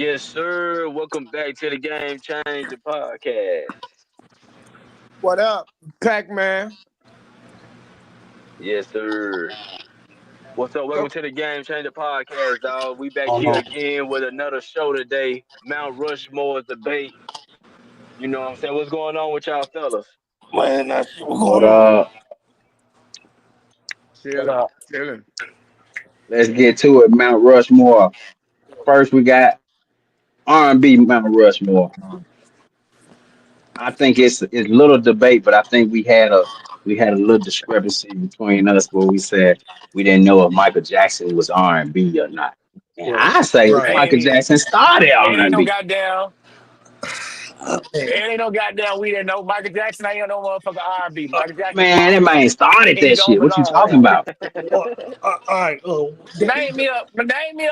Yes, sir. Welcome back to the Game Changer podcast. What up, Pac Man? Yes, sir. What's up? Welcome to the Game Changer podcast, dog. We back Oh here no, again with another show today. Mount Rushmore debate. You know what I'm saying? What's going on with y'all fellas? man, that's what's What going on. What Chilling, up? chilling. Let's get to it. Mount Rushmore. First, we got R&B Mount Rushmore. I think it's little debate, but I think we had a little discrepancy between us where we said we didn't know if Michael Jackson was R&B or not. And Right, I say right. Michael Ain't Jackson started it ain't no R&B. goddamn Man, it ain't no goddamn we didn't know Michael Jackson ain't no motherfucking R&B. uh, Michael Jackson Man, that pop man started and he that don't shit. What you belong talking rap. about? all right. Name me up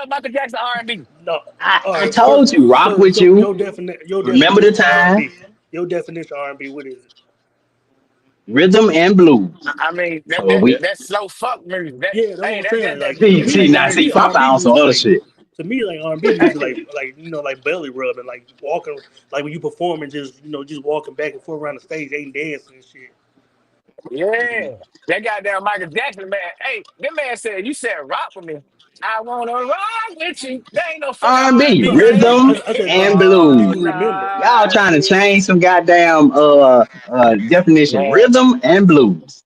Michael Jackson R&B. No. I, All I right. told you, rock First, with your you. your definition. Your Remember the definition of R and time, B. Your definition of R and B. What is it? rhythm and blues. I mean that So that Yeah. we that's slow fuck music. That Yeah, that's what hey I'm that that saying. that Like to see that's me, see making now to see me, music. R and Papa B on some music other like shit. to me like R and B music like belly rubbing, like walking, like when you performing, just just walking back and forth around the stage, ain't dancing and shit. Yeah. That goddamn Michael Jackson man. Hey, that man said you said rock with me. I wanna rock with you. There ain't no fucking R&B, R&B, No, man. rhythm I said and so blues. people Oh, remember. Y'all trying to nice. change some goddamn definition. Man, Rhythm and blues.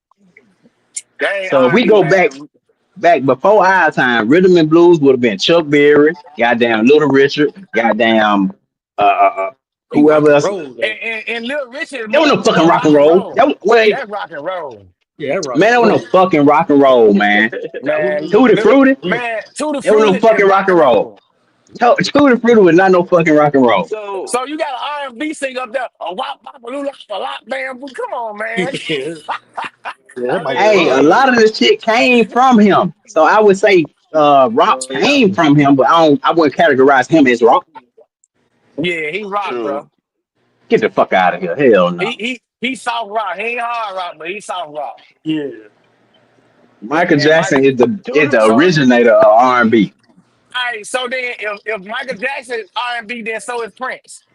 that ain't So if we R&B, go back man. back before our time, rhythm and blues would have been Chuck Berry, goddamn Little Richard, goddamn uh, uh, uh, He rock whoever and else. roll And, though. and Lil Richard is There was no fucking more rock rock and and roll. roll. Wait, That's rock and roll. Yeah, that rock man, and there was no roll. fucking rock and roll, man. Man, Tutti Lil, Frutti, man, Tutti there was no Fruity is fucking rock rock and and roll. roll. Tutti Frutti was not no fucking rock and roll. So, So you got an R&B singer up there, a wop bop a loo a lot bam. Come on, man. Yeah, yeah, that I might be Hey, a rock. lot of mean, this shit came from him. So I would say rock oh, yeah, came from him, but I wouldn't categorize him as rock. Yeah, he rock, true. bro. Get the fuck out of here. Hell He no. he he soft rock. He ain't hard rock, but he soft rock. Yeah, Michael And Michael. Jackson is the Tutti, So originator of R&B. all right. So then, if Michael Jackson is R&B, then so is Prince.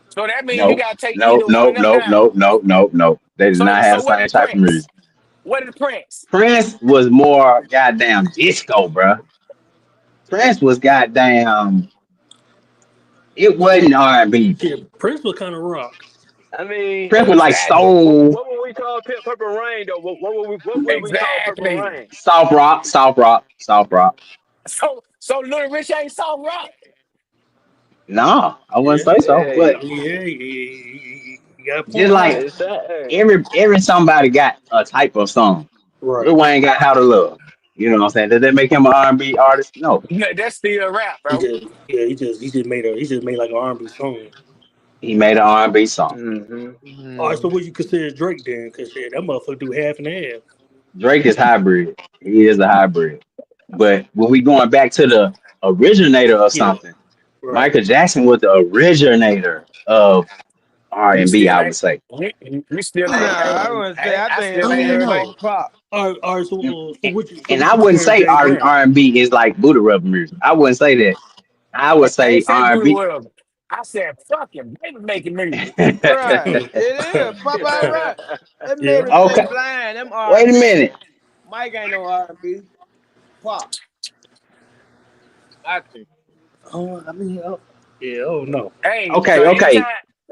So that means you Nope. gotta take Nope. either one of Nope. them Nope. down. Nope. Nope. Nope. Nope. They did So not have so the what same is type of music. Prince? What is Prince? Prince was more goddamn disco, bruh. Prince was goddamn. It shit, wasn't R&B. shit. Prince was kind of rock. I mean, Prince was like Exactly. soul, what would we call Purple Rain though? What would we call Purple Exactly. Rain? soft rock, soft rock, soft rock. So Little Rich ain't soft rock. No, I wouldn't Yeah, say so. Hey, But yeah, you got a just point like there. it's that. Hey, every somebody got a type of song. Right. Lil Wayne got How to Love. You know what I'm saying? Did that make him an R&B artist? No. That's still rap, He bro. just yeah, he just made like an R&B song. He made an R&B song. mm-hmm. All right, so Hmm. what you consider Drake then? Cause shit, that motherfucker do half and half. Drake is hybrid. He is a hybrid. But when we going back to the originator of Yeah, something, right. Michael Jackson was the originator of You R&B, still I ain't. would say. You still Nah, ain't. I wouldn't say. I I think still No, ain't no, heard everything no. no. pop. All right. And, So and what I you wouldn't consider say James Brown? R&B is like Buddha rap music. I wouldn't say that. I would I say ain't say Booty R&B. World. I said fucking baby making music. Right. It is. Pop out right. It made Yeah. us stay Okay, blind. Them wait a R&B. minute. Mike ain't no R&B. Pop. I think. I mean, yeah. Oh no. Hey, so Okay, okay. anytime.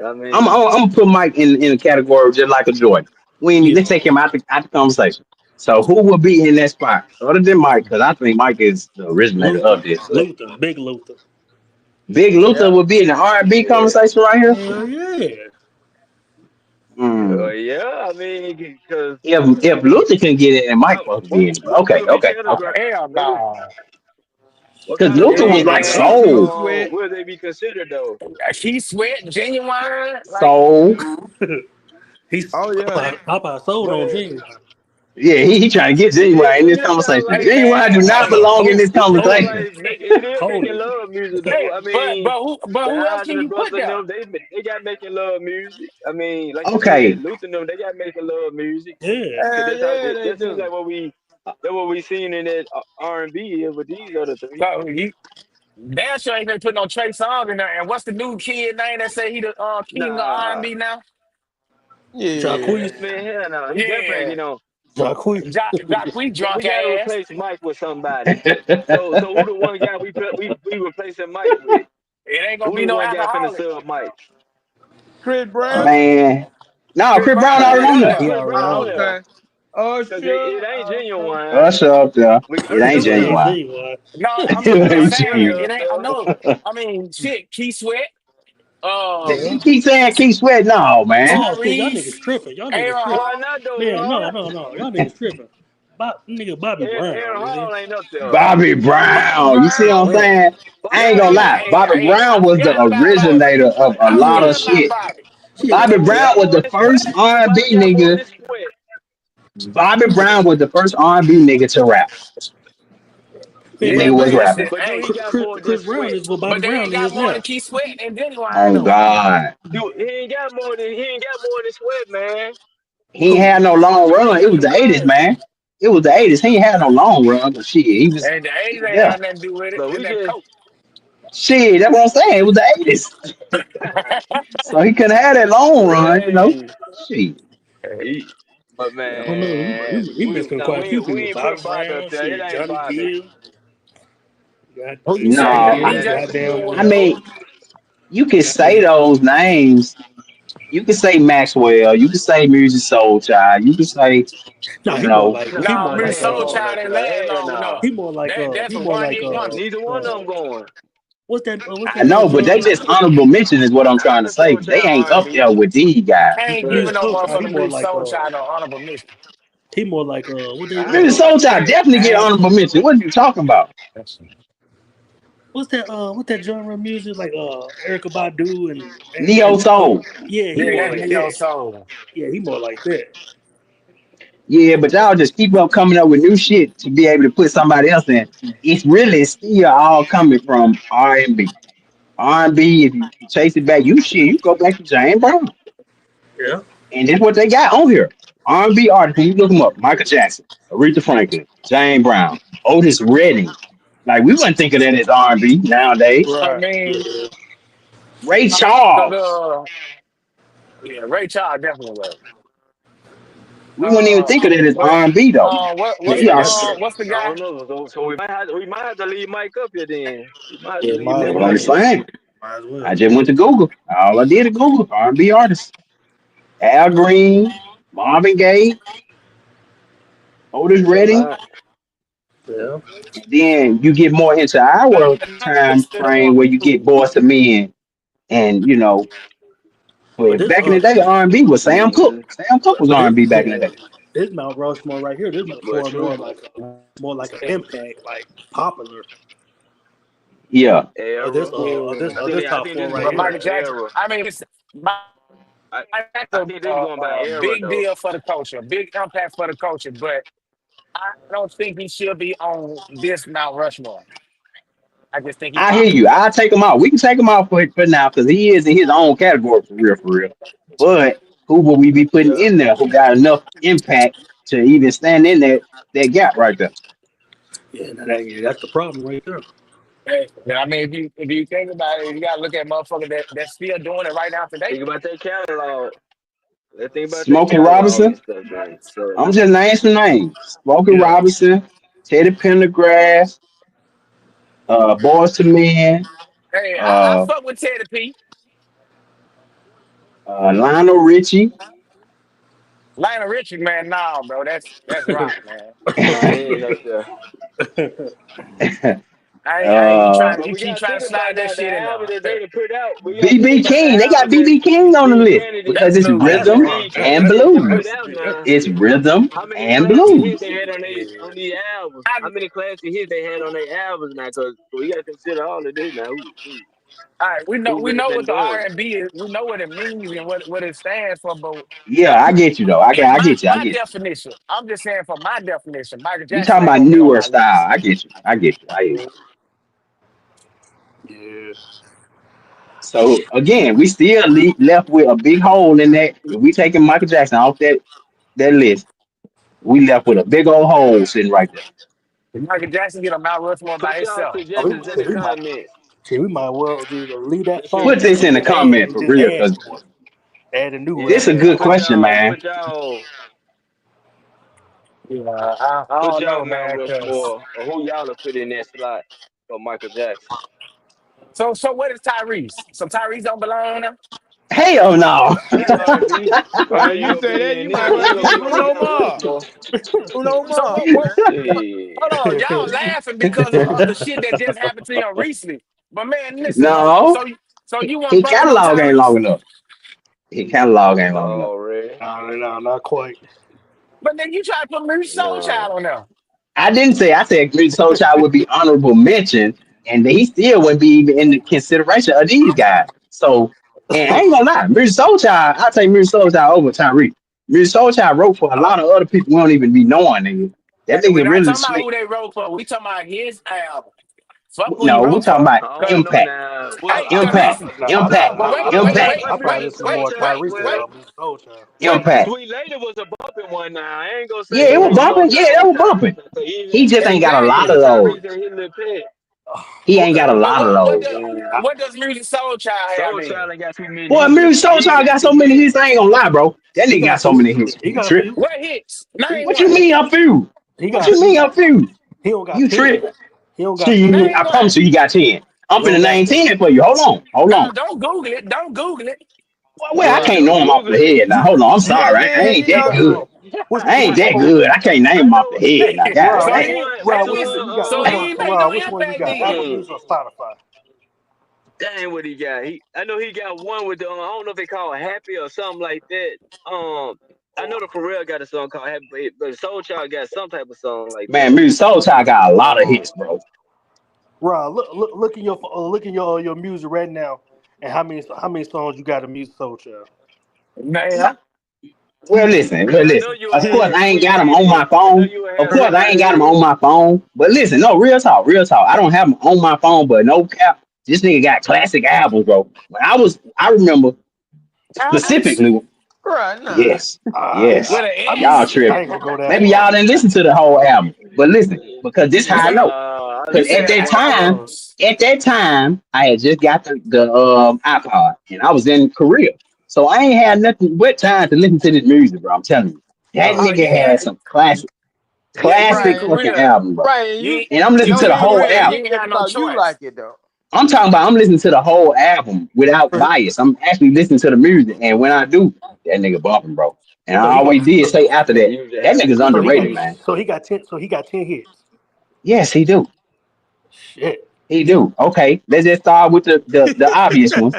I I'm gonna put Mike in a category just like a Jordan. We need Yeah. to take him out the conversation. So who will be in that spot other than Mike? Because I think Mike is the originator Luther, of this. But Luther, big Luther. Big Luther Yeah. will be in the R&B yeah, conversation right here. Hell yeah. Hmm. yeah. I mean, because If Luther can get it, and Mike supposed to what be in it. what Okay, will we okay, okay. categorize? Hell no. What Because kind of Luther Yeah, was genre like yeah. soul, Keith Sweat. will they be considered though? She sweat, genuine. Like, soul. He's Oh yeah. Popeye sold on But Genuine. Yeah, he trying to get Genuine in this it sounds conversation. hey like Genuine do man, not hey, belong in Hold, this it hold sounds it, conversation. like it is hold making it. love music though. hey, I mean, but the who else can Isley you put brothers and there? them, they got making love music. I mean, like you said, Okay, Luther and them, they got making love music. Yeah. Cause Hell that's how yeah, they that seems do. like what we seen in that R and B with these other three. So you damn sure ain't gonna put no Trey Songz in there. And what's the new kid name that say he the king of Nah, R&B now? Yeah. Jacquees. man, hell no. He definitely ain't Yeah, getting on. Jacquees. Jacquees But we drunk gotta ass. replace Mike with somebody. So who the one guy we replacing Mike with? It ain't gonna Who be the no one guy finna alcoholic. sub Mike? Chris Uh, Brown. Man, no, Chris Chris Brown Brown Yeah, already already on up yeah, there. he there. Chris already Brown on on there. there. Okay. Cause Usher. it ain't genuine. Usher up there. We It Usher ain't up It there. ain't genuine. genuine. No, I'm It just ain't saying Usher it genuine. up ain't. I there. know. I mean, shit. Key Sweat, Yeah. You keep saying keep sweating. No, man. Oh shit, y'all niggas Tyrese, tripping. Y'all niggas Aaron tripping. Why Hall. not though, Man, Lord? no. Y'all niggas tripping. Nigga Bobby Brown, Aaron nigga. Hall ain't up there. Bobby Bobby Brown. You see what Brown. I'm Yeah. saying? I Bobby ain't Yeah, gonna Brown yeah. ain't lie. up Hey, Bobby there. hey, I Brown was the forgot about Bobby. originator of a I lot Yeah. of forgot about shit. Bobby. Shit, Bobby that He nigga. Brown got was more the than first Sweat. R&B Bobby got more nigga. than Sweat. Bobby Brown was the first R&B nigga to rap. Man, That Yeah, Bobby nigga but was Brown. listen, rapping. But do hey, he got more than Chris Brown Sweat? is what but Bobby they Brown ain't got is more now. than Key Sweat and Genuine Oh though. God. He ain't got more than Sweat, man. He ain't Who? had no long Sweat run. ain't It got was the the 80s, buzz. man. It was the 80s. He ain't had no long run, but shit, And the he A's was ain't there. had nothing to do with it. But It's we that just coke. Shit, that's what I'm saying. It was the 80s. So he couldn't have that long run, you know. hey, Shit. he, but Yeah, I don't know. man, We we missing no quite a few we people. ain't Bobby put Bobby up Brown, there. It shit, ain't Johnny Bobby. Gill. Got Who you say? Johnny Nah, Gill. DJ? Goddamn. I mean, you can say Goddamn. those names. You can say Maxwell. You can say Music Soul Child. You can say, Nah, you know, he Nah, more nah, Miss like he ain't Soul going Child up ain't there. last Hell long enough. nah. That's a one hit wonder. Neither one of them going. what's I that know, but they genre? just honorable mention is what I'm I trying to put say. Soul They Child ain't up R&B, there with these guys. I ain't Music giving but no Soul Child, he motherfucker more Miss like Soul Child no honorable mention. he more like what they I ain't Music gonna uh Soul lie to Child you. definitely get And honorable mention. What are you talking about? what's that genre of music like Erica Badu Neo and Soul. yeah, he yeah, more that's like Neo that. Soul. Yeah, he more like that. Yeah, but y'all just keep up coming up with new shit to be able to put somebody else in. It's really still all coming from R&B. R&B, if you chase it back, you go back to James Brown. Yeah. And that's what they got on here. R&B artists, when you look them up, Michael Jackson, Aretha Franklin, James Brown, Otis Redding. Like, we wouldn't think of that as R&B nowadays. I Right. mean, Yeah. Ray cause Charles. yeah, Ray Charles definitely was. We wouldn't even think of that as But R&B, though. what's Yeah, the that's what's the I guy? don't know. So we might have to leave Mike up here then. We might have to yeah, leave might as That's Mike what I'm up well. here. saying. Might as I well. just went to Google. All I did is Google R&B artists. Al Green, Marvin Gaye, Otis It's a Redding. lot. Yeah. Then you get more into our time frame where you get Boys to Men, and But but this back in the day, R&B was Sam Cooke. Mm-hmm. Sam Cooke was this R&B back in the yeah, day. this Mount Rushmore right here, this But more true. like an impact, like popular. Yeah, Era. This I top think four this is right But going by here. Michael Jackson. era. I mean, it's I I Michael think this is going by era big though. deal for the culture, big impact for the culture. But I don't think he should be on this Mount Rushmore. I just think he I hear you. popular. I'll take him out. We can take him out for now because he is in his own category for real, for real. But who will we be putting Yeah. in there who got enough impact to even stand in that gap right there? Yeah, that's the problem right there. Yeah, I mean, if you think about it, you gotta look at motherfuckers that's still doing it right now today. Think about their catalog. Let's think about their Smokey catalog and Robinson. stuff, man. So I'm just naming some names. Smokey Yeah. Robinson, Teddy Pendergrass, Boys to Men, Hey, I uh, fuck with Teddy P. Lionel Richie. Lionel Richie, man, nah, bro, that's rock, man. nah, he ain't up there. I ain't you uh, trying But you we keep gotta trying think to about slide that now the shit in album that they there. done put out. We gotta think BB about the King. They got albums BB King on the that list Janet because it's Oh, that's rhythm rock. and Janet done put blues. out now. It's rhythm How many and classic hits blues. they had Yeah. on these albums? I, How many classic hits they had on their albums now? Cause we gotta consider all of this now. all right, we know Who we really know been what the doing R it? and B is. We know what it means and what it stands for. But Yeah, I get you though. in I get you. I my get you. definition, I'm just saying for my definition, Michael You Jackson talking ain't about gonna be on newer my style? list. I get you. I get you. I hear you. Yeah. So again, we still left with a big hole in that. If we taking Michael Jackson off that list, we left with a big old hole sitting right there. Did Michael Jackson get a Mount Rushmore by Put y'all himself? Oh, suggestions in the comments. we might well just leave that Make sure you song Put this in the comment and for just real, add because to it. Add a new this a record. Yeah, good question, man. Yeah, I put don't y'all know, Mount man. Cause Rushmore or who y'all have put in that slot for Michael Jackson. so what is Tyrese? So Tyrese don't belong there? Hell no. Tyrese, oh, Well, he ain't you gonna say be that, in you there. might He well ain't gonna get be on Bruno Mount Mars. Rushmore. Bruno So Mars, man. Shit. hold on, y'all laughing because of the shit that just happened to him recently. But man, listen, No. so you want His bumping on catalog ain't long Tyrese? enough. His catalog ain't long enough. Already. No, not quite. But then you try to put Music Soul Nah. Child on there. I didn't say. I said Greek Soul Child would be honorable mention, and he still wouldn't be even in the consideration of these guys. So, and I ain't gonna lie, Music Soul Child, I'll take Music Soul Child over Tyreek. Music Soul Child wrote for a lot of other people we don't even be knowing, nigga. That We're nigga not really talking about slick. who they wrote for. We talking about his album. Fuck who he No, we're wrote talking for. about I don't know impact, now. Well, Hey, cause impact, listen, impact, but wait, wait, impact, wait, I probably wait, listen to wait, more Soulchild. wait, Tyrese wait, than Well, Music Soul Child. wait. impact. Sweet Lady was a bumping one now. I ain't gonna Yeah, say it was Music bumping. Yeah, that Soulchild was was bumping. Tyrese. So He just ain't got a lot even of Exactly. those. Tyrese and his little pet. He ain't got Okay. a But lot of those. Yeah. what does Music Soul Child have then? Soulchild ain't got too many. Boy, Music Soul He ain't Child got got too so many many. hits. I ain't gonna lie, bro. That He nigga got a got so few. many hits. He You got a trip? few. What hits? Name What you one. mean a few? He What got a you few. mean a few? He don't got You 10. trip? He don't got 10. See, Name I promise one. you, he got 10. I'm He don't finna got name 10. 10 for you. Hold on, hold on. Don't Google it. Don't Google it. Well, I Right, can't know don't him off the Google it. head now. Hold on, I'm Yeah, sorry. I man, ain't you that know, good. I ain't Which that one? good. I can't name I him off the know. head now. God Rob, So What's which the he damn. ain't, one? Rob, hey, What's which listen. one you got? So Which he one? ain't make no Rob, which one you impact got? then. Apple Music or Spotify? Dang, what he got? I know he got one with the. I don't know if they call it Happy or something like that. I know the Pharrell got a song called Happy, but Soulchild got some type of song like Man, that. Music Soul Child got a lot of Uh, hits, bro. Rob, look in your music right now, and how many songs you got in Music Soul Child? Man, Well, Cause I know listen. you would Of course, have I ain't Sweet got him on Lady. my I know phone. you would Of have course, I Sweet ain't got him Lady. on my phone. But listen, no, real talk, real talk. I don't have him on my phone, but no cap. This nigga got classic albums, bro. I remember albums specifically. right now. Yes, with yes. an Y'all S. I tripping. ain't gonna go that Maybe far. y'all didn't listen to the whole album, but listen, because this how I know. You Because I said albums. at that time, I had just got the iPod, and I was in Korea, so I ain't had nothing but time to listen to this music, bro. I'm telling you, that Uh, Oh nigga yeah, had some classic, yeah. You was in classic Right, fucking Korea. album, bro. right, and You you ain't- And I'm you listening was to don't the in get whole away Korea. with You album. getting ain't that had no because you choice. like it though. I'm listening to the whole album without bias. I'm actually listening to the music, and when I do, that nigga bumping, bro. And so I he got always did say after Yeah, that, you just that have to nigga's so he got underrated, agree. man. so he got 10 hits. Yes, he do. Shit. He do. Okay, let's just start with the obvious ones.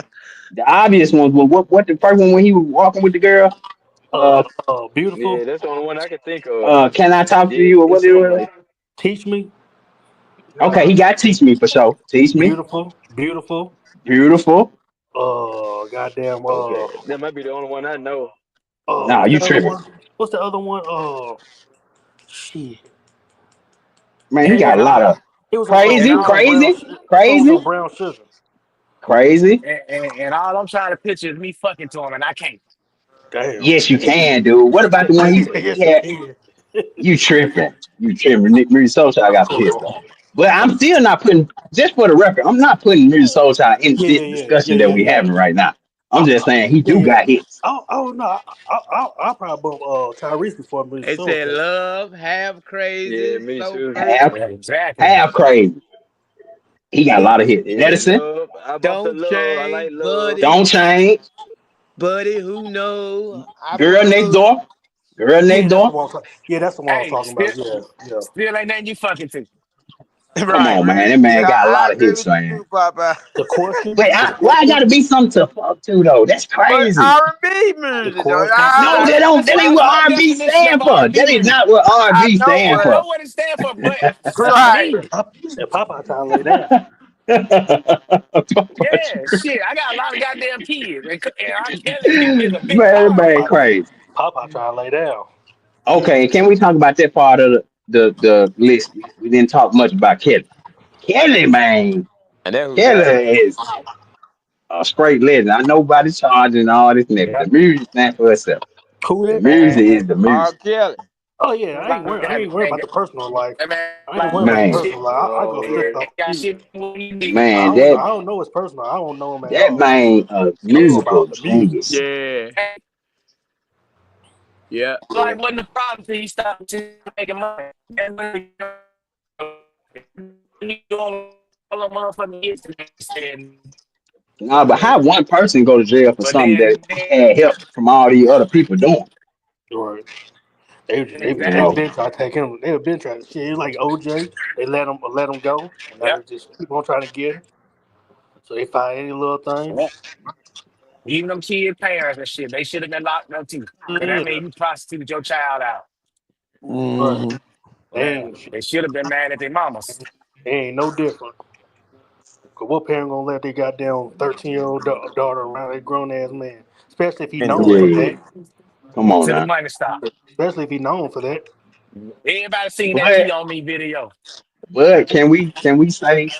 The obvious ones. Well, what the first one when he was walking with the girl? Uh, Yeah, Beautiful. that's the only one I can think of. can I talk to Yeah, you or it's what it something was? like Teach Me. Okay, he got teach me for sure. Teach me. Beautiful. Beautiful. Beautiful. Goddamn. okay. That might be the only one I know. Nah, What's you the other tripping, one? What's the other one? Shit. man. He And, got and a lot all of crazy, and all crazy, That song was crazy, on Brown Sugar. crazy. and all I'm trying to picture is me fucking to him, and I can't. Damn. Yes, you can, dude. What about the one he Yes, you had? can. You tripping. You tripping. Music Soul Child got some hits though. But I'm still not putting, just for the record, I'm not putting Music Soul Child in Yeah, this yeah, yeah, yeah, discussion that yeah, we yeah. having right now. I'm I, just saying he yeah, do yeah. got hits. Oh no, I'll probably bump Tyrese before Music They Soul said Child. love, half Yeah, crazy, me so too. Half, pretty. Exactly. half crazy. He got a lot of hits. Yeah, Medicine, love. I bump the Don't love. I change, like love. buddy, don't change. buddy. Who know I Girl next plug? door. Girl Yeah, next that's the door. one. Yeah, that's the one I was Hey, talking about. Yeah, yeah. still ain't nothing you fucking to. Come Right. on, man. That man Yeah, got a I lot of agree hits, with you man. too, Papa. The question, Wait, the why I question, gotta be something to fuck to though? That's But crazy. R&B the music, though. question. No, I, that don't. That ain't What's what your R&B definition of stand for. R&B That is music? not what I R&B know, stand I but know for. what it stands for, but for right. me, Papa trying to lay down. yeah, shit. I got a lot of goddamn kids, and R. Kelly is a big Man, part of man, it. crazy. Papa trying to lay down. Okay, can we talk about that part of the list? We didn't talk much about Kelly. Kelly, man, And that's who got it. Kelly is a straight legend. I know about charging and all this and that, but Yeah, the music stands for itself. Who The that? music is the R. music. Kelly. Oh yeah, Like I that ain't worried about the personal life. man, I ain't like worried about the Man, shit. personal life. I go straight Already. off Got the music. shit what you need. man, that I don't know his personal. I don't know him at that all. man a I know musical about the music. genius. Yeah. Yeah. Like wasn't the problem till he stopped making money. And when he all the motherfucking hits and said, Nah, but how one person go to jail for but something that then had help from all these other people doing? Right. You They know, been trying to take him. They been trying to shit. It's like OJ. They let him go, and now they yep, just keep on trying to get him. So they find any little thing. yep. Even them kid parents and shit, they should have been locked up too. Cause that Yeah. mean you prostituted your child out. Right. Mm-hmm. They ain't shit. They should have been mad at their mamas. They ain't no different. Cause what parent gonna let their goddamn 13-year-old daughter around a grown ass man? Especially if he And known for do yeah. that. Come on Till the now. money stop. Especially if he known for that. Everybody seen that But P on me video. can we say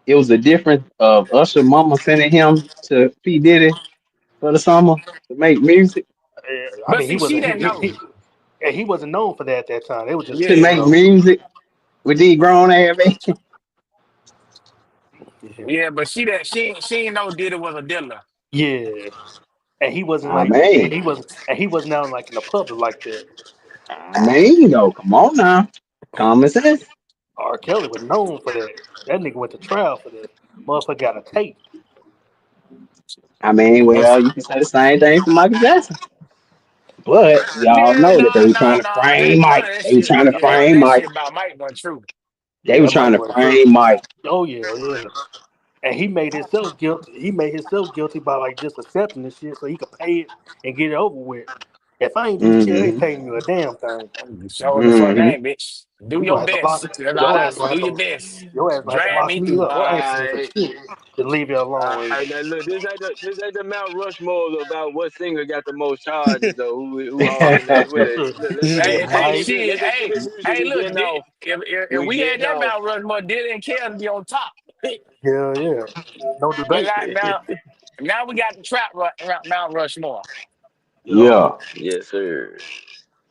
it was a difference of Usher mama sending him to P Diddy for the summer to make music? I But mean, see, she didn't know. he wasn't known for that at that time. They was just To saying, Yeah. make music with these grown ass men? yeah, Yeah, but she didn't know Diddy was a dealer. yeah. And he wasn't I like, mean, and he wasn't out like in the public like that. though, come on now. Common sense. R. Kelly was known for that. That nigga went to trial for that. Motherfucker got a tape. I mean, But well, you can say the same thing for Michael Jackson. But we all yeah, know that they no, were no, trying to no. frame None Mike. of that They were shit. trying to Yeah, none of frame that shit Mike. about Mike wasn't true. They Yeah, were that trying might to wasn't true. frame Mike. Oh yeah, yeah. And he made himself guilty. He made himself guilty by like just accepting the shit so he could pay it and get it over with. If I ain't do shit, I ain't Mm-hmm. paying you a damn thing. Showing the fuck Mm-hmm. ain't, bitch. Do You your gonna have to lock best. That's all your I ass say. gonna Do have your to best. your ass gonna have to Drag lock me me through. up. I ain't saying for Alright. shit. Just leave it alone. Alright, now look, this ain't the Mount Rushmore about what singer got the most charges or who hard to mess with it. Shit, Hey, Mike. shit. Let's just keep Hey, it music. hey, We look. getting off. If We we had getting that off. Mount Rushmore, Diddy and Kelly to be on top. Hell yeah. No But debate. like now we got the Mount Rushmore. Yup. Yeah. Yes, sir.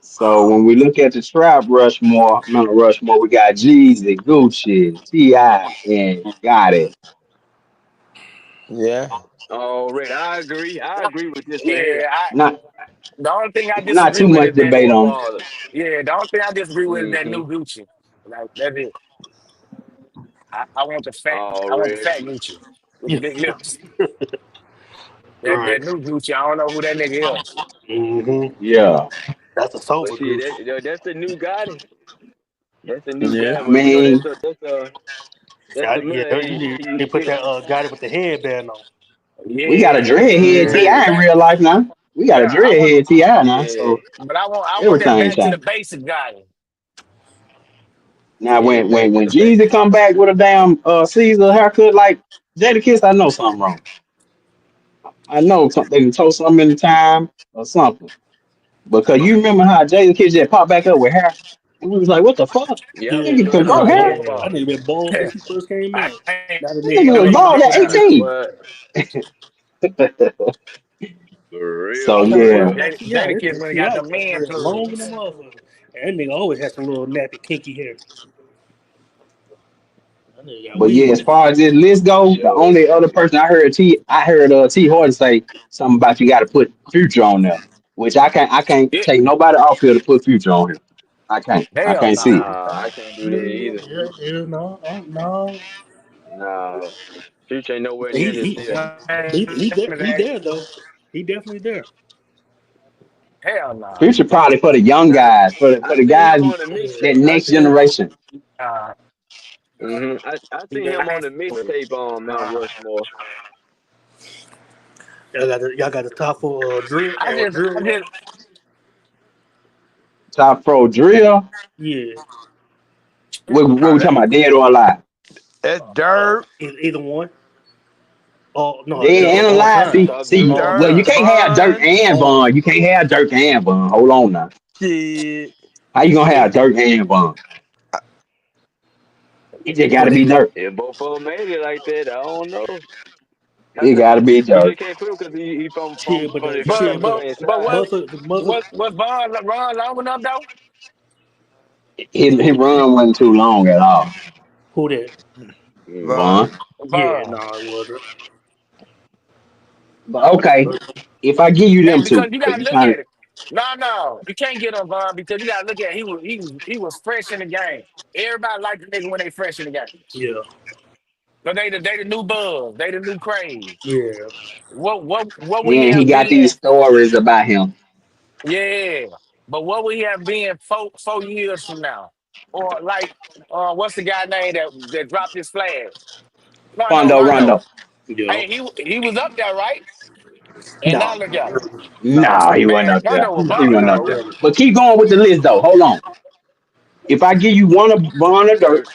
So when we look at the trap Rushmore, Mount Rushmore, we got Jeezy, Gucci, T.I., and got it. Yeah. Already. I agree with this one here. Yeah, Not the only thing I not disagree too with much is that. debate Four on. ballers. Yeah, the only thing I disagree with is that Mm-hmm. new Gucci. Like that's it. I want the fat. I want the Already. fat Gucci with the big lips. Right. That new Gucci. I don't know who that nigga is. Mm-hmm. Yeah. That's a But sober see, Gucci. that's the new Gotti. That's the new Yeah. guy. I Well, mean, that's the Yeah, middle age. they put that guy with the headband on. we got a Yeah, dreadhead bring it Mm-hmm. T.I. in back. real life now. We got a Yeah, I want, dreadhead T.I. now, Yeah. so but I want that everything back to the changed. basic guy. Now Yeah. when Back to when the base. Jeezy come back with a damn Caesar haircut like Jadakiss, I know something wrong. I know they can told something in the time or something. Because you remember how Jadakiss just popped back up with hair? And we was like, what the fuck? Yeah, Yeah, we Nigga doing can the grow Rushmore hair? I ball. need to been bald since he first came I out. ain't, Now the That nigga nigga I got was a ain't little bald at gonna lie. haircut. 18. What? For So I'm real. trying to figure yeah. out that Ti. Jada That Kids nigga when he Ti got the got man hair long in the plugs. motherfucker. And that nigga always has some little nappy kinky hair. That nigga got But yeah, as weave. far as this list For goes, the sure. only other person I heard T Horton say something about you gotta put future on there. Which I can't Yeah, take nobody off here to put future on here. I can't. I hell can't see it. nah. Nah, I can't do that Yeah, either. yeah, yeah, no, no. Nah. Future ain't nowhere near He this he here. he there though. He definitely there. Hell nah. Future probably for the young I guys, for I the seen him guys on the that mixtape. next generation. Uh, I seen him I on ain't the with it. mixtape on Mount Rushmore. Y'all got the top for I drill just, rock. Top pro drill. Yeah, What Oh, we talking that, about? Dead or alive? that's dirt. either one. Oh no, Dead and all alive. time, See, Top see. all drill. Well, you Dirt. time, can't have Dirk Bun. and all Bun. time. You can't have Dirk and Bun. Hold on now. Shit. How you gonna have Dirk and Bun? It just gotta But be Dirk. if both of them made it like that, I don't know. I It think gotta be Future Dirk. can't put him because he from Shit, from the But from the but same but side. what motherfucker, was Von run long enough though? his run wasn't too long at all. Who that? Mm. Von. Vaughn. Yeah, Bond. no, it wasn't. But okay, if I give you Hey, them because two, you because gotta you look trying at to it. No, no, you can't get on Bond because you gotta look at it. He was fresh in the game. Everybody like the nigga when they fresh in the game. Yeah, So they the new buzz, they the new craze. yeah. What would he and he have got these been? stories about him. Yeah, but what would he have been 4 years from now? Or like, what's the guy name that dropped his flag? Quando Rondo. Rondo. Yeah. Hey, he was up there, right? And now No, look not at him. really. No, he wasn't Man, up there. Rondo was He No, balling wasn't up not though. there. really. But keep going with the list though. Hold on. If I give you one of Vaughn or Dirt,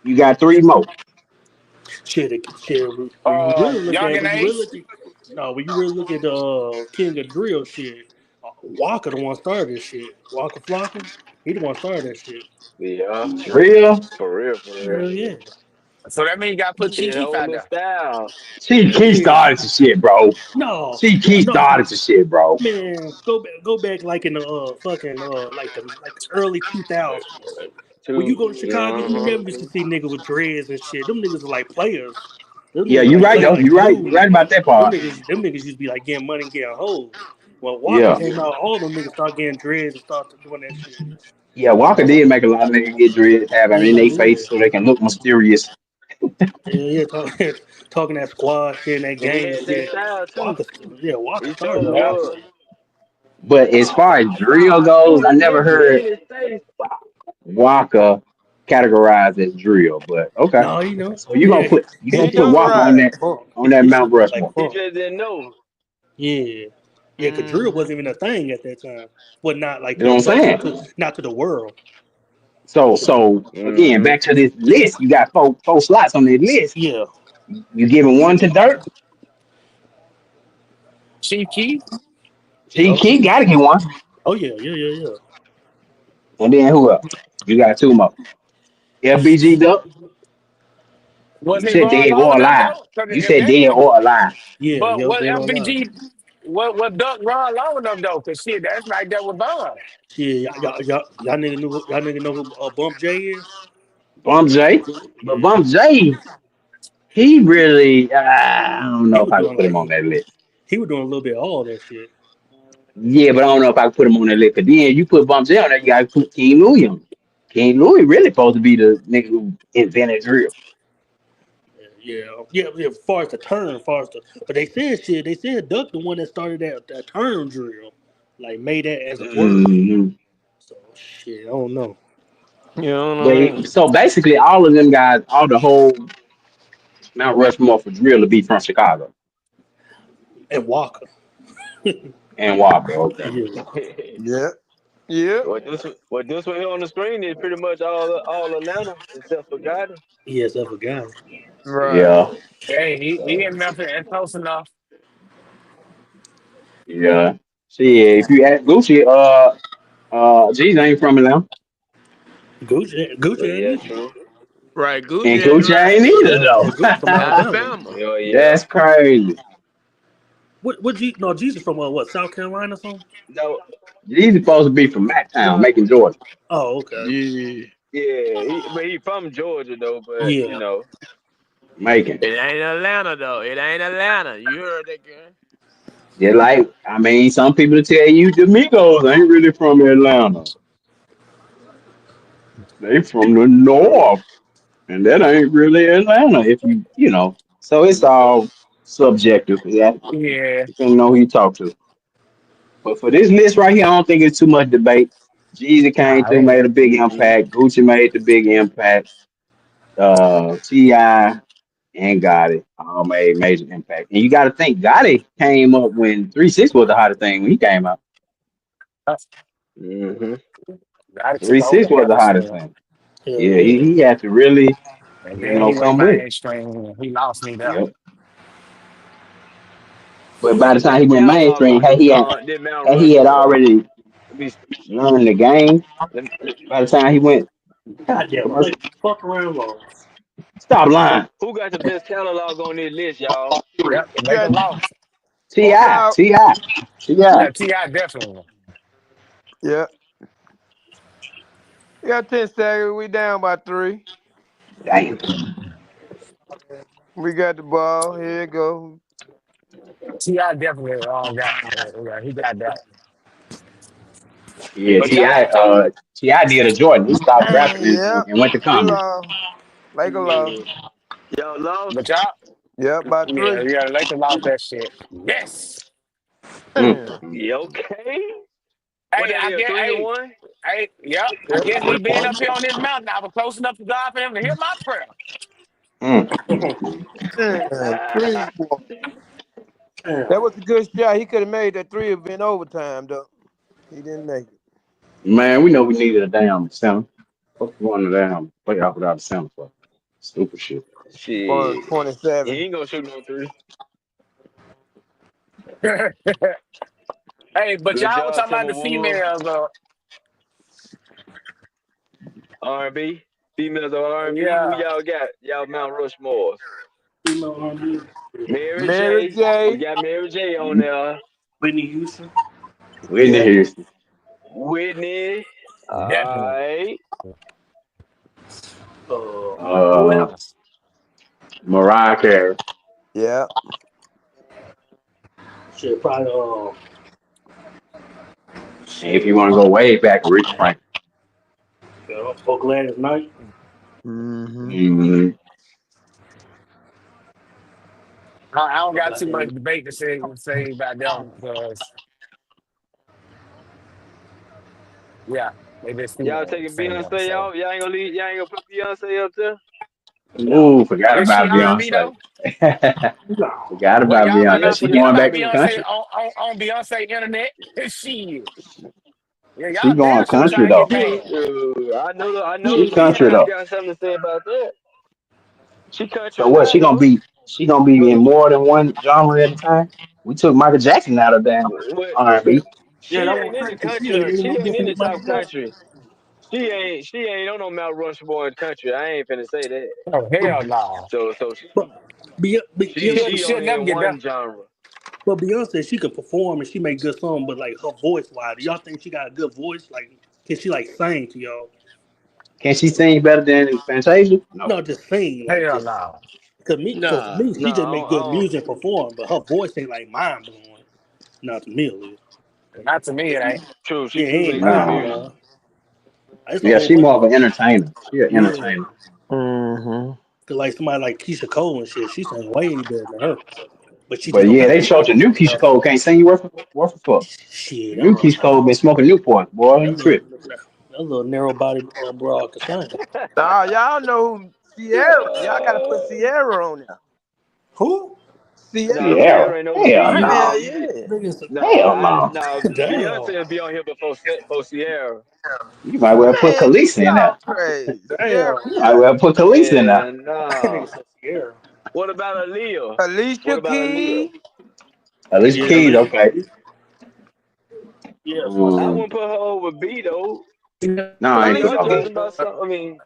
you got three more. Shit. When you really look Young at, and when you really Ace. look at, no, when you really look at the King of Drill shit, Walker the one started this shit. Walker Flocka, he the one started that shit. Yeah, Drill. for real, for real. Hell yeah. So that means you got to put Chief His Keef whole out little there. style. She Yeah, Key started some shit, bro. No, She Key no, started some shit, bro. man, go back like in the fucking like the early 2000s. When you two. go to Chicago, you Uh-huh. never used to see niggas with dreads and shit. Them niggas are like players. Them Yeah, niggas you like right play though. like You right. You dudes. right about that part. Them niggas used to be like getting money and getting hoes. When Walker Yeah. came out, all them niggas start getting dreads and start doing that shit. Yeah, Walker did make a lot of niggas get dreads, have them in Hell their yeah. face so they can look mysterious. Yeah, talking that squad shit and that And he gang had that shit. style too. Walker He started sure all Yeah. that was. shit. But as far as drill goes, Shoot I that never bitch heard in his face. Walker categorized as drill. But okay. No, you know, So you gonna yeah, put you He gonna put do his Walker shit on was right. like that funk. Mount His shit was like Rushmore. He funk. just didn't know. Yeah, yeah, cause drill Hmm. wasn't even a thing at that time. Well, not like You know to what I'm not to, saying? not to the world. So again, Hmm. back to this list. You got four slots on this list. Yeah. You giving one to Dirt. Chief Keef. T Yup. Key gotta get one. Oh yeah. And then who else? You got two more. LBG Duck. Was You he said run dead long or enough alive. though? 'Cause You if said that's dead the, or alive. Yeah, but yup, what they don't lie. FBG, what Duck run long enough though? Cause shit, that's right there with Bond. Shit, y'all nigga know who Bump J is? Bump J. But Yeah, Bump J, he really, I don't he know if was I could doing put him like on that list. he was doing a little bit of all that shit. Yeah, but I don't know if I could put him on that list. Cause then you put Bump J on there, you gotta put King Louis on. King Louis really supposed to be the nigga who invented drill. Yeah. As far as the term, but they said shit. They said Duck the one that started that term drill, like made that as a word. Hmm. So shit, I don't know. You don't But know. so basically, all of them guys, all the whole Mount Rushmore for drill to be from Chicago And Walker, and Walker. Okay. yeah, Yep. Yep. What this one here on the screen is pretty much all Atlanta except for Gotti. yes, I forgot. Right. Yeah. Hey, he So in Memphis and close enough. Yeah. See, if you ask Gucci, G's ain't from Atlanta. well, Gucci ain't yeah, either. true. Right. And Gucci ain't Gucci right. ain't either Yeah, though. Gucci from Alabama. Alabama. Yeah, yeah. That's crazy. What no Jesus from what South Carolina or something? No, G's supposed to be from Mactown, no, Macon, Georgia. Oh, okay. Yeah. yeah. But he from Georgia though. But Yeah. Macon. It ain't Atlanta though. It ain't Atlanta. You heard that girl. Yeah, like I mean, some people tell you the Migos ain't really from Atlanta. They from the north, and that ain't really Atlanta. If you. So it's all subjective. Yeah, Yeah. depending on who you talk to. But for this list right here, I don't think it's too much debate. Jeezy came Nah, through, hey. made a big Mm-hmm. impact. Gucci made the big impact. Ti and Gotti all made major impact. And you got to think Gotti came up when 3 6 was the hottest thing when he came out. Mm-hmm. I took 3 6 over was the hottest Memphis. thing. Hell Yeah, yeah. he had to really, And then he went come with it. mainstream. He lost me there. Yep. But by the time he That went catalog mainstream, on him, that Mount he had Rushmore. already Let me, learned the game. let me, By the time he went Goddamn, play commercial, fuck around long. stop lying. who got the best catalog on this list, y'all? Yep, You make got him lost. Ti, you got Ti, Ti. Yeah, T.I. definitely. yeah. We got 10 seconds. We down by 3. Damn. We got the ball. Here it go. T.I. definitely got, yeah, he got that. Yeah, But y'all Ti did a Jordan. He stopped rapping Yep. and went to We comedy. lost. Like a loss. Yeah. Y'all lost. but y'all, Yep, by yeah, 3. yeah, Lakers lost that shit. Yes. Mm, Damn. mm. Yeah, okay. What Hey, that I is? get, Three to hey, one. hey, yep. I Yep. guess me being up here on this mountain, I was close enough to God for him to hear my prayer. Mm, mm, mm. Damn. 3-1. Damn. That was a good shot. He could have made that 3 have been overtime, though. He didn't make it. Man, we know we needed a damn center. What's going to damn playoff without a center for? Stupid shit. For Shit. He 27. ain't gonna shoot no three. Hey, but Good y'all was job, talking about the Timberwolves. females. R&B. Females of R&B. Who Yeah, y'all got? Y'all Mount Rushmores. Female R&B. Mary Mary J. We J. got Mary J on there. Whitney Houston. Whitney Yeah. Houston. Whitney. definitely. Alright. Who Uh, else? Mariah Carey. Yeah. Shit, probably And if you shit. want to go way back, Rich Frank. For Gladys Knight. Mm-hmm. Mm, I don't got too much Goddamn. debate to say about them because yeah, they just Y'all female taking female. Beyonce So out? Y'all ain't gonna leave, y'all ain't gonna put Beyonce up there? No. ooh, forgot is she about R&B Beyonce. though? No. Forgot Well, about y'all better Yeah, Beyonce. not She she forget going about back R&B. to Beyonce country. on Beyonce internet. Shit, yeah, She y'all going damn sure country try to get though. mad. I know She the country females though. got something to say about that. She So country what? now though. She gonna be in more than one genre at a time. We took Michael Jackson out of damn What R&B. Yeah, she that ain't was in the crazy because she country. ain't She no ain't in different the than Michael top Jackson. country. She ain't on no Mount Rushmore in country. I ain't finna say that. Oh hell no. So But she She'll only never in get there. one genre. Beyonce, she could perform and she make good songs, but like her voice wise, do y'all think she got a good voice? Like, can she like sing to y'all? Can she sing better than Fantasia? No. No, just sing, like Hell just no. cause for Nah, me, she just nah, make good music and perform, but her voice ain't like mind blowing. Not to me, at least. Not to me, it ain't. true. She Yeah, it do ain't make good mind No. music. blowing. It's a Yeah, whole she bunch more of of an entertainer. She an yeah. entertainer. Mm-hmm. Cause like somebody like Keisha Cole and shit, she sang way better than her. But she just But don't yeah, got they the showed the voice new like Keisha her. Cole can't sing worth a fuck. Shit, The new Keisha Cole been smoking Newport. Boy, you tripping. that little narrow body broad can sing. Nah, y'all know who Sierra. Y'all gotta put Uh, Sierra on there. Who? nah, Sierra. Sierra. Sierra ain't no Hell beat. Damn. Hell no. yeah. Niggas, Hell Nah, no. nah. damn. Beyonce will be on here before Sierra. You might well put Man, Khaleesi in y'all there. crazy. Sierra, Damn. You might yeah. well put Khaleesi in there. Man, That nigga nah. said Sierra. What about Aaliyah? What Alicia about Aaliyah? Keys. Alicia Yeah, Keys, okay. yeah, for I sure. Um, wouldn't put her over B though. no, I ain't put Aaliyah no talking B. about something. I mean,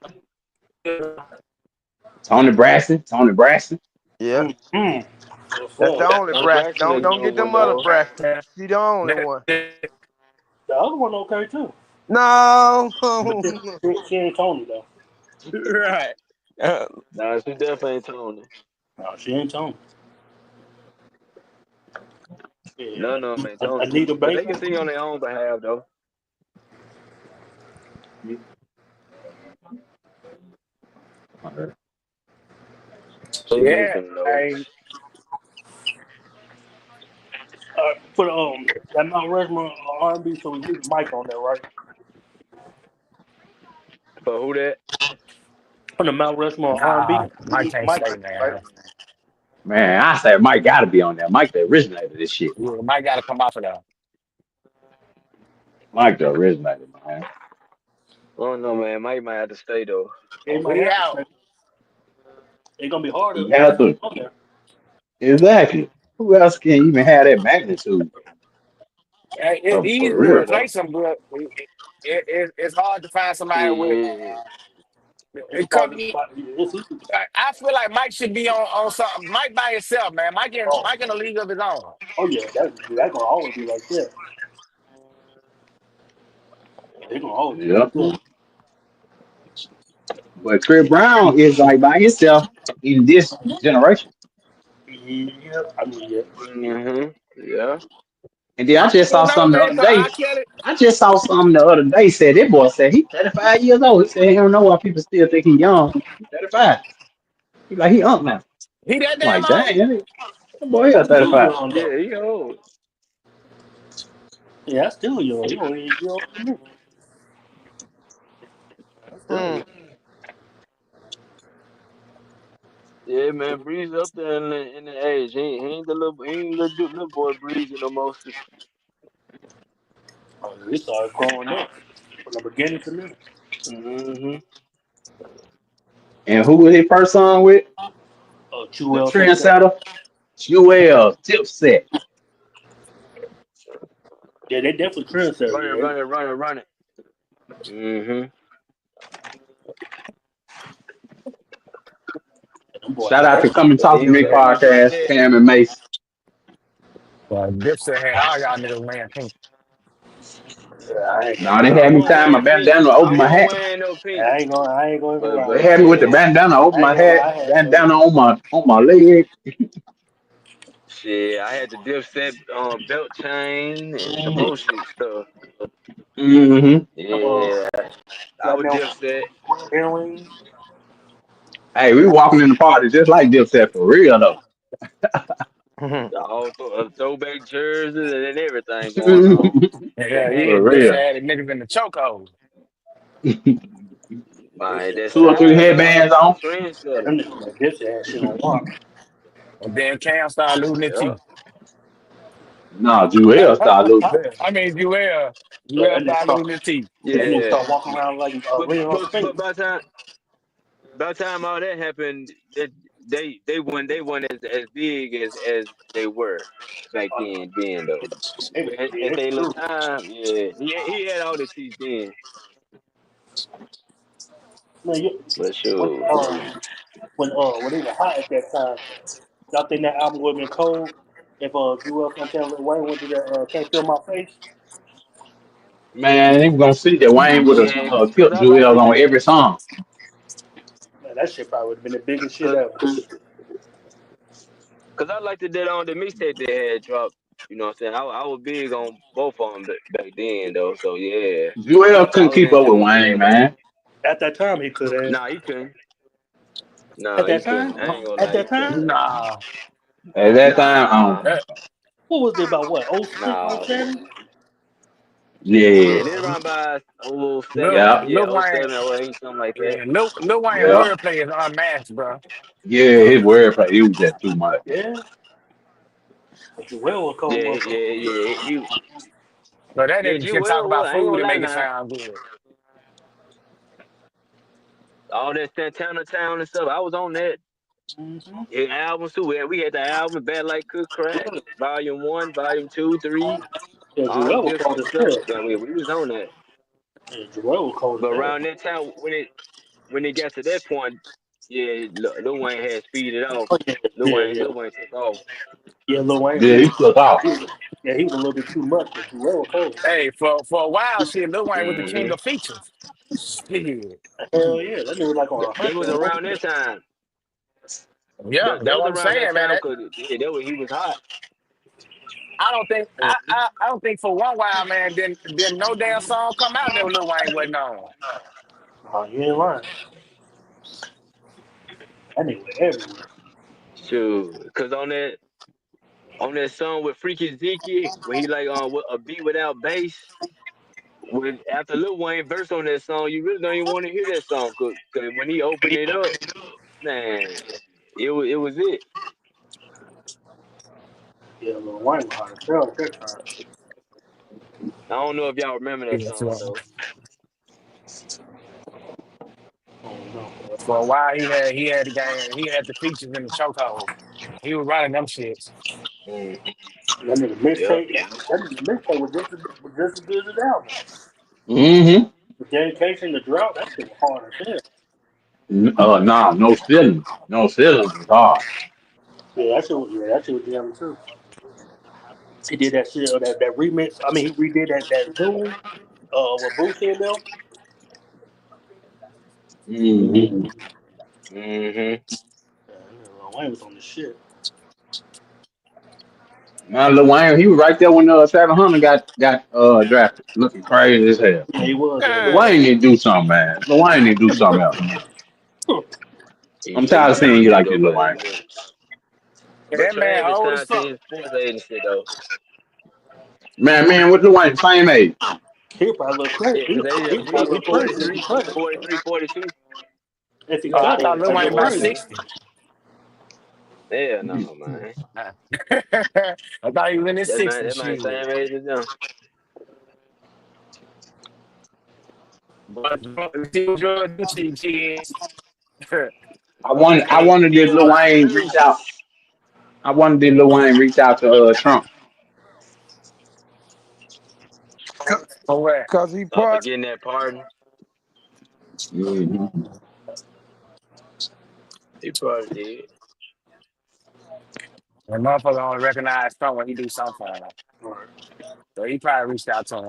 Tony Braxton. Tony Braxton. Yep. Mm-hmm. For That's the sure. only Toni Braxton. Braxton a Don't good get one them other though. Braxton. She the only one. The other one okay too. No. But she ain't Tony though. Right. Uh, Nah, she definitely ain't Tony. No, she ain't Tony. Yeah. None of them ain't Tony. Anita But they Baker. can sing on their own behalf though. She Yeah. making I notes. Put that Mount Rushmore R&B, so we leave Mike on there, right? For who that? On the Mount Rushmore R&B, nah, we I leave can't Mike stay, on there, right? man. Man, I say Mike gotta be on there. Mike the originator of this shit. Yeah, Mike gotta come off of that. Mike the originator, man. I don't know, man. Mike might have to stay though. They might We have to out. say it's gonna be hard He to get had somebody to. on there. Exactly. Who else can even have that magnitude? It's For easy to Yeah, real. though. replace him, but it's hard to find somebody with Shit. It's it. hard Come, to spot. It's easy. I feel like Mike should be on something. Mike by himself, man. Oh, Mike in a league of his own. oh yeah, that gonna always be like that. They gonna always be Yeah. like that. But Chris Brown is like by himself in this generation. Yeah, I mean, yeah. Yeah. And then I I just don't saw know, something the man. other 'Cause day. R. Kelly, I just saw something the other day. Said that boy said he 35 years old. He said he don't know why people still think he young. He 35. He like he up now. he that I'm damn like, old? dang, that boy, he That's still 35. young though. Yeah, he old. Yeah, that's still young. He only a year older than me. That's still Hmm. young. Yeah, man, Breeze up there in the age. He ain't the little little boy Breezy no more. We started growing up from the beginning to now. Mm-hmm. And who was his first song with? The Jewel something like that. trendsetter, Jewel Tipset. Yeah, they definitely trendsetter. Run it, Yeah, run it, run it, run it. Mm-hmm. them boys Shout had out to that. Come and Yeah, Talk he to was Me heavy with podcast, that. Cam and Mace. Dipset had all y'all niggas wearing pink. Yeah, I ain't gonna Now they lie. Nah, I had me wasn't tie my wearing pink. bandana I over my wasn't hat. wearing no pink. I ain't gonna even lie. They But had me with the yeah, bandana over I ain't my gonna lie. hat, I had bandana on my leg. shit, I had the Dipset belt chain and some more shit stuff. Mm-hmm. some Yeah, I was goddamn Dipset. earrings. Hey, we walking in the party just like Dipset for real though. All throwback jerseys and everything going on. Yeah, yeah, For Dipset real. had the niggas in the chokehold. This Man, shit, that 2 or 3 style, man. headbands on. man, Trendsetter. this shit had shit on lock. And then Cam started losing his Yeah. teeth. Nah, Jewel started losing. I mean, Yeah, Joel that nigga started start, losing his teeth. that nigga Yeah. start walking around like But ringing on but his finger. but by the time all that happened, they weren't as big as they were back Oh, no. then though. Yeah, At that's their little true. time, yeah, he had all the teeth then. Man, But when, sure, when they were hot at that time, y'all think that album would have been cold if Jewel Santana Lil Wayne went to that Can't Feel My Face? Man, they gonna see that Wayne would have yeah, cause killed I liked Jewel it on every then. song. Man, that shit probably would have been the biggest shit Cause, ever. cause I liked it that on the mixtape they had dropped. You know what I'm saying? I was big on both of them back then though. So yeah, Jewel I couldn't was keep in up with tune to Wayne, that though. man. At that time, he could have. Nah, he couldn't. At Nah, he that time? couldn't. I ain't gonna At lie, he that time? couldn't. Nah, At that time, Nah, that, What was it about? What, oh 06, oh nah. 07? Yeah, yeah, they around by Lil, 07, yeah, yeah, Lil oh Wayne, 07 or 08, something like that. yeah, Lil Wayne yeah, wordplay is unmatched, bro. yeah. His wordplay, he was just too much. Yeah. But Jewel was cold, Yeah, motherfucker. But that yeah, nigga G can talk Will about was. I ain't food gonna and lie make it now. sound good. All that Santana Town and stuff, I was on that. Mm-hmm. Yeah, albums too. We had the album Bad Like Cook Crack, Volume 1, Volume 2, 3, Yeah, all them Jewel was discs cold and as stuff. hell. Yeah, we was on that. Yeah, Jewel was cold as But hell. around that time, when it got to that point, yeah, Lil Wayne had speeded off. Oh, yeah, yeah, yeah. Lil Wayne took off. Yeah, Lil Wayne, Yeah, he took off. yeah, he was a little bit too much, but Jewel was cold. Hey, for a while, shit, Lil Wayne was the king Hmm of features. Shit. Hell yeah, that nigga was like on That was 100. around that time. Yeah, That that's was what I'm around that saying, man. time because yeah, he was hot. I don't think for one while, man, then no damn song come out that Lil Wayne wasn't on. Oh, you ain't lying. That nigga was everywhere. Sure, cause on that song with Freaky Zeke, where he like with a beat without bass. When after Lil Wayne verse on that song, you really don't even want to hear that song, cause when he opened it up, man, it was it. Yeah, Lil Wayne was hard as hell at that time. I don't know if y'all remember that Yeah, song though. Oh, no. for a while, he had the game. He had the features in the chokehold. He was running them shits. Mm, That nigga yeah, mixtape, that nigga mixtape was just as good as the album. Mm-hmm. The dedication, the drought, that shit was hard as hell. Nah, no feelings. No feelings was hard. Yeah, that shit was jamming too. He did that shit, that remix. I mean, he redid that Zoom with Boosie in them. Mm-hmm. Mm-hmm. Yeah, Lil Wayne was on the shit. Man, Lil Wayne, he was right there when 700 got drafted, looking crazy as hell. Yeah, he was that Lil year. Wayne need to do something, man. Lil Wayne need to do something else. I'm He tired of seeing definitely you need to like go this, Lil back to Wayne. the Memphis. But That man Travis old as signed to fuck. his sports agency though. Man, with Lil Wayne, same age. He probably look crazy. Yeah, because He he probably he look crazy if he 43, cut it. 43, 42. If he Oh, Nah, I cut he it, thought ain't Lil he finna Wayne look go about up, crazy. man. 60. Hell no, man. I thought he was in his That man, 60s. that man Shit. same age as them. But still drug them kids. I Can't wanted did feel Lil my Wayne reach out. pulse. I wanted did Lil Wayne reach out to Trump. For what? Cause he For part getting that pardon. Mm-hmm. He probably did. The motherfucker only recognize Trump when he do something for him. Right. So he probably reached out to him.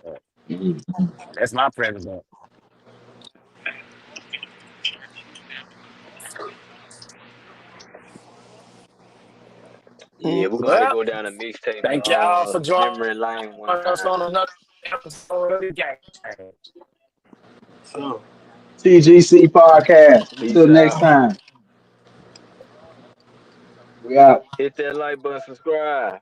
Uh, Mm-hmm. That's my president. Yeah, we're gonna have to Well, go down a mixtape thank y'all for joining memory lane one us time. on another episode of the game. So. TGC podcast. Peace Until next out. time, we out. Hit that like button, subscribe.